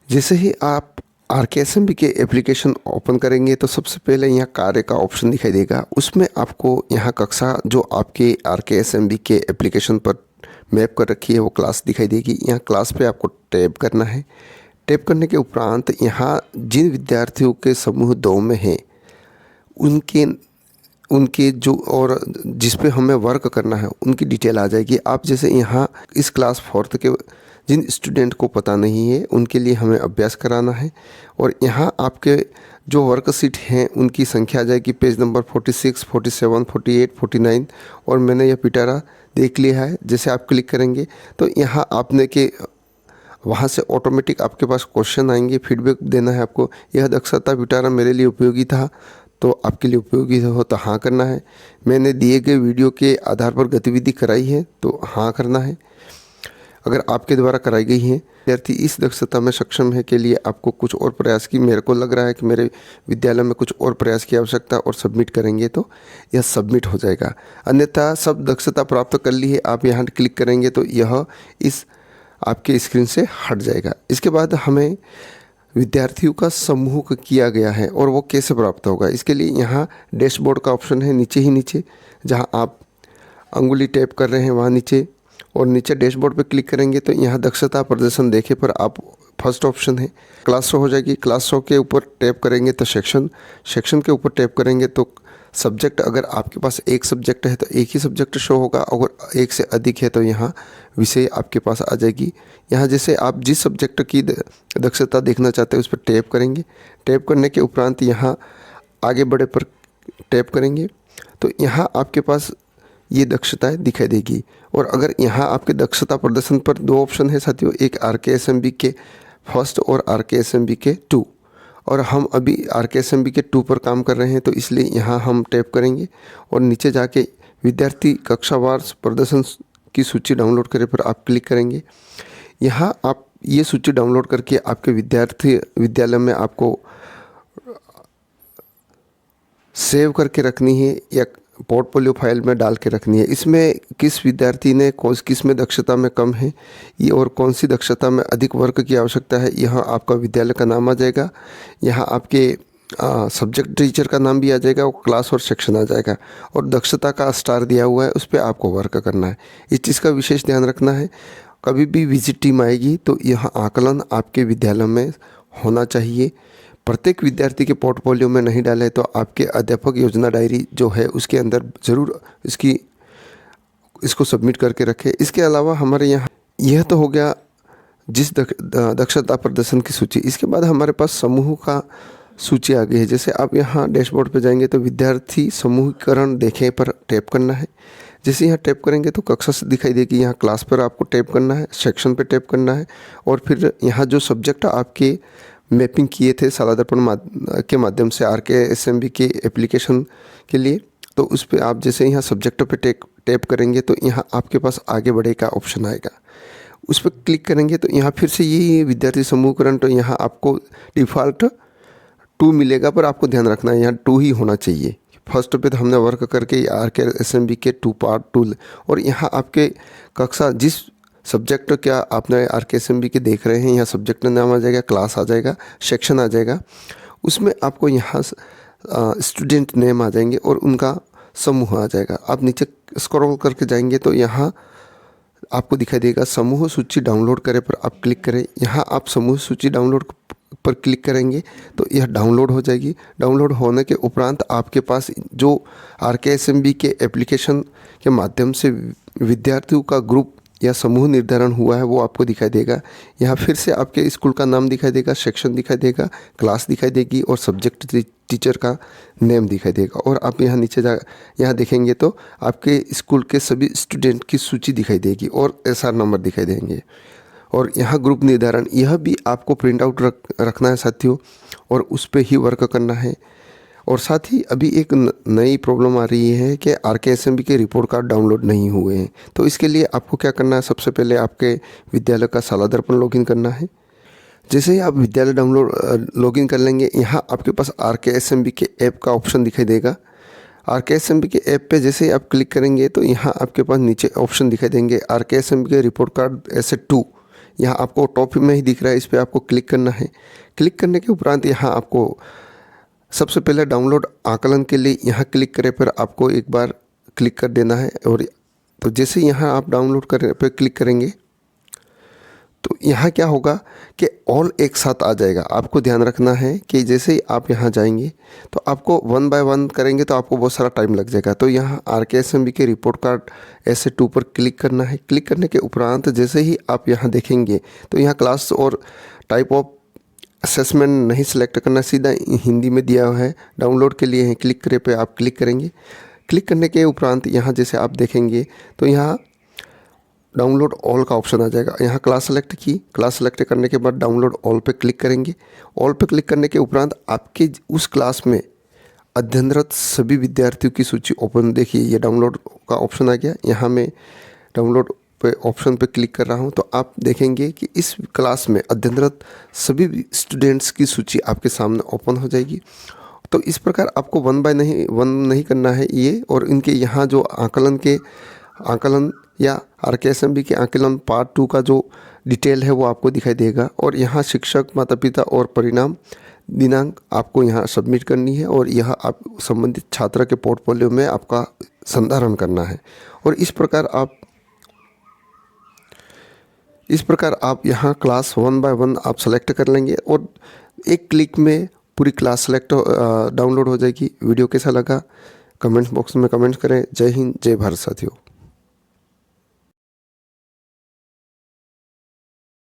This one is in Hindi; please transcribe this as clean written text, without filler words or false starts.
जैसे ही आप आरकेएसएमबी के एप्लीकेशन ओपन करेंगे तो सबसे पहले यहाँ कार्य का ऑप्शन दिखाई देगा। उसमें आपको यहाँ कक्षा जो आपके आरकेएसएमबी के एप्लीकेशन पर मैप कर रखी है वो क्लास दिखाई देगी। यहाँ क्लास पे आपको टैप करना है। टैप करने के उपरांत यहाँ जिन विद्यार्थियों के समूह 2 में हैं उनके उनके जो और जिस पे हमें वर्क करना है उनकी डिटेल आ जाएगी। आप जैसे यहाँ इस क्लास 4th के जिन स्टूडेंट को पता नहीं है उनके लिए हमें अभ्यास कराना है और यहाँ आपके जो वर्कशीट हैं उनकी संख्या आ जाएगी। पेज नंबर 46, 47, 48, 49 और मैंने यह पिटारा देख लिया है। जैसे आप क्लिक करेंगे तो यहाँ आपने के वहाँ से ऑटोमेटिक आपके पास क्वेश्चन आएंगे, फीडबैक देना है आपको। यह दक्षता पिटारा मेरे लिए उपयोगी था तो आपके लिए उपयोगी हो तो हाँ करना है। मैंने दिए गए वीडियो के आधार पर गतिविधि कराई है तो हाँ करना है। अगर आपके द्वारा कराई गई है विद्यार्थी इस दक्षता में सक्षम है के लिए आपको कुछ और प्रयास की, मेरे को लग रहा है कि मेरे विद्यालय में कुछ और प्रयास की आवश्यकता और सबमिट करेंगे तो यह सबमिट हो जाएगा। अन्यथा सब दक्षता प्राप्त कर ली है आप यहाँ क्लिक करेंगे तो यह इस आपके स्क्रीन से हट जाएगा। इसके बाद हमें विद्यार्थियों का समूह किया गया है और वो कैसे प्राप्त होगा, इसके लिए यहाँ डैशबोर्ड का ऑप्शन है नीचे ही नीचे, जहाँ आप अंगुली टैप कर रहे हैं वहाँ नीचे और नीचे डैशबोर्ड पे क्लिक करेंगे तो यहाँ दक्षता प्रदर्शन देखे पर आप फर्स्ट ऑप्शन है क्लास शो हो जाएगी। क्लास शो के ऊपर टैप करेंगे तो सेक्शन के ऊपर टैप करेंगे तो सब्जेक्ट, अगर आपके पास एक सब्जेक्ट है तो एक ही सब्जेक्ट शो होगा, अगर एक से अधिक है तो यहाँ विषय आपके पास आ जाएगी। यहाँ जैसे आप जिस सब्जेक्ट की दक्षता देखना चाहते हैं उस पर टैप करेंगे। टैप करने के उपरांत यहाँ आगे बढ़े पर टैप करेंगे तो यहाँ आपके पास ये दक्षताएं दिखाई देगी। और अगर यहाँ आपके दक्षता प्रदर्शन पर 2 ऑप्शन है साथियों, एक आरकेएसएमबी के फर्स्ट और आरकेएसएमबी के 2, और हम अभी आरकेएसएमबी के 2 पर काम कर रहे हैं तो इसलिए यहाँ हम टैप करेंगे और नीचे जाके विद्यार्थी कक्षावार प्रदर्शन की सूची डाउनलोड करें पर आप क्लिक करेंगे। यहाँ आप ये सूची डाउनलोड करके आपके विद्यालय में आपको सेव करके रखनी है या पोर्टफोलियो फाइल में डाल के रखनी है। इसमें किस विद्यार्थी ने किस में दक्षता में कम है ये और कौन सी दक्षता में अधिक वर्क की आवश्यकता है, यहाँ आपका विद्यालय का नाम आ जाएगा। यहाँ आपके सब्जेक्ट टीचर का नाम भी आ जाएगा और क्लास और सेक्शन आ जाएगा और दक्षता का स्टार दिया हुआ है उस पर आपको वर्क करना है। इस चीज़ का विशेष ध्यान रखना है। कभी भी विजिट टीम आएगी तो यह आकलन आपके विद्यालय में होना चाहिए। प्रत्येक विद्यार्थी के पोर्टफोलियो में नहीं डाले तो आपके अध्यापक योजना डायरी जो है उसके अंदर ज़रूर इसको सबमिट करके रखें। इसके अलावा हमारे यहाँ यह तो हो गया जिस दक्षता प्रदर्शन की सूची। इसके बाद हमारे पास समूह का सूची आ गई है। जैसे आप यहाँ डैशबोर्ड पर जाएंगे तो विद्यार्थी समूहीकरण देखें पर टैप करना है। जैसे यहाँ टैप करेंगे तो कक्षा से दिखाई देगी। यहाँ क्लास पर आपको टैप करना है, सेक्शन पे टैप करना है और फिर यहाँ जो सब्जेक्ट आपके मैपिंग किए थे शाला दर्पण के माध्यम से आरकेएसएमबी के एप्लीकेशन के लिए, तो उस पर आप जैसे यहाँ सब्जेक्ट पे टैप करेंगे तो यहाँ आपके पास आगे बढ़े का ऑप्शन आएगा। उस पर क्लिक करेंगे तो यहाँ फिर से यही विद्यार्थी समूहकरण, तो यहाँ आपको डिफ़ॉल्ट 2 मिलेगा पर आपको ध्यान रखना है यहाँ 2 ही होना चाहिए। फर्स्ट पे तो हमने वर्क करके आरकेएसएमबी के 2 पार्ट 2 और यहाँ आपके कक्षा जिस सब्जेक्ट क्या आपने आरकेएसएमबी के देख रहे हैं, यहाँ सब्जेक्ट नाम आ जाएगा, क्लास आ जाएगा, सेक्शन आ जाएगा। उसमें आपको यहाँ स्टूडेंट नेम आ जाएंगे और उनका समूह आ जाएगा। आप नीचे स्क्रॉल करके जाएंगे तो यहाँ आपको दिखाई देगा समूह सूची डाउनलोड करें पर आप क्लिक करें। यहाँ आप समूह सूची डाउनलोड पर क्लिक करेंगे तो यह डाउनलोड हो जाएगी। डाउनलोड होने के उपरांत आपके पास जो आरकेएसएमबी के एप्लीकेशन के माध्यम से विद्यार्थियों का ग्रुप या समूह निर्धारण हुआ है वो आपको दिखाई देगा। यहाँ फिर से आपके स्कूल का नाम दिखाई देगा, सेक्शन दिखाई देगा, क्लास दिखाई देगी और सब्जेक्ट टीचर का नेम दिखाई देगा। और आप यहाँ नीचे यहाँ देखेंगे तो आपके स्कूल के सभी स्टूडेंट की सूची दिखाई देगी और एसआर नंबर दिखाई देंगे। और यहाँ ग्रुप निर्धारण यह भी आपको प्रिंट आउट रखना है साथियों और उस पर ही वर्क करना है। और साथ ही अभी एक नई प्रॉब्लम आ रही है कि आरकेएसएमबी के रिपोर्ट कार्ड डाउनलोड नहीं हुए हैं। तो इसके लिए आपको क्या करना है, सबसे पहले आपके विद्यालय का शाला दर्पण लॉगिन करना है। जैसे ही आप विद्यालय लॉगिन कर लेंगे, यहाँ आपके पास आरकेएसएमबी के ऐप का ऑप्शन दिखाई देगा। आरकेएसएमबी के ऐप पे जैसे ही आप क्लिक करेंगे तो यहाँ आपके पास नीचे ऑप्शन दिखाई देंगे आरकेएसएमबी के रिपोर्ट कार्ड ऐसे 2, यहाँ आपको टॉप में ही दिख रहा है, इस पर आपको क्लिक करना है। क्लिक करने के उपरांत यहाँ आपको सबसे पहले डाउनलोड आकलन के लिए यहाँ क्लिक करें पर आपको एक बार क्लिक कर देना है। और तो जैसे यहाँ आप डाउनलोड करने पर क्लिक करेंगे तो यहाँ क्या होगा कि ऑल एक साथ आ जाएगा। आपको ध्यान रखना है कि जैसे ही आप यहाँ जाएंगे तो आपको 1 बाय 1 करेंगे तो आपको बहुत सारा टाइम लग जाएगा। तो यहाँ RKSMB के रिपोर्ट कार्ड SA2 पर क्लिक करना है। क्लिक करने के उपरांत जैसे ही आप यहाँ देखेंगे तो यहाँ क्लास और टाइप ऑफ असेसमेंट नहीं सिलेक्ट करना, सीधा हिंदी में दिया हुआ है। डाउनलोड के लिए क्लिक करे पे आप क्लिक करेंगे। क्लिक करने के उपरांत यहाँ जैसे आप देखेंगे तो यहाँ डाउनलोड ऑल का ऑप्शन आ जाएगा। यहाँ क्लास सेलेक्ट की, क्लास सेलेक्ट करने के बाद डाउनलोड ऑल पे क्लिक करेंगे। ऑल पे क्लिक करने के उपरांत आपके उस क्लास में अध्ययनरत सभी विद्यार्थियों की सूची ओपन, देखिए ये डाउनलोड का ऑप्शन आ गया। यहाँ मैं डाउनलोड पे ऑप्शन पे क्लिक कर रहा हूँ तो आप देखेंगे कि इस क्लास में अध्ययनरत सभी स्टूडेंट्स की सूची आपके सामने ओपन हो जाएगी। तो इस प्रकार आपको 1 बाय 1 नहीं करना है ये, और इनके यहाँ जो आकलन या RKSMB के आकलन पार्ट 2 का जो डिटेल है वो आपको दिखाई देगा। और यहाँ शिक्षक, माता पिता और परिणाम दिनांक आपको यहाँ सबमिट करनी है, और यह आप संबंधित छात्र के पोर्टफोलियो में आपका संधारण करना है। और इस प्रकार आप यहाँ क्लास 1 बाय 1 आप सेलेक्ट कर लेंगे और एक क्लिक में पूरी क्लास सेलेक्ट डाउनलोड हो जाएगी। वीडियो कैसा लगा कमेंट्स बॉक्स में कमेंट्स करें। जय हिंद, जय भारत साथियों।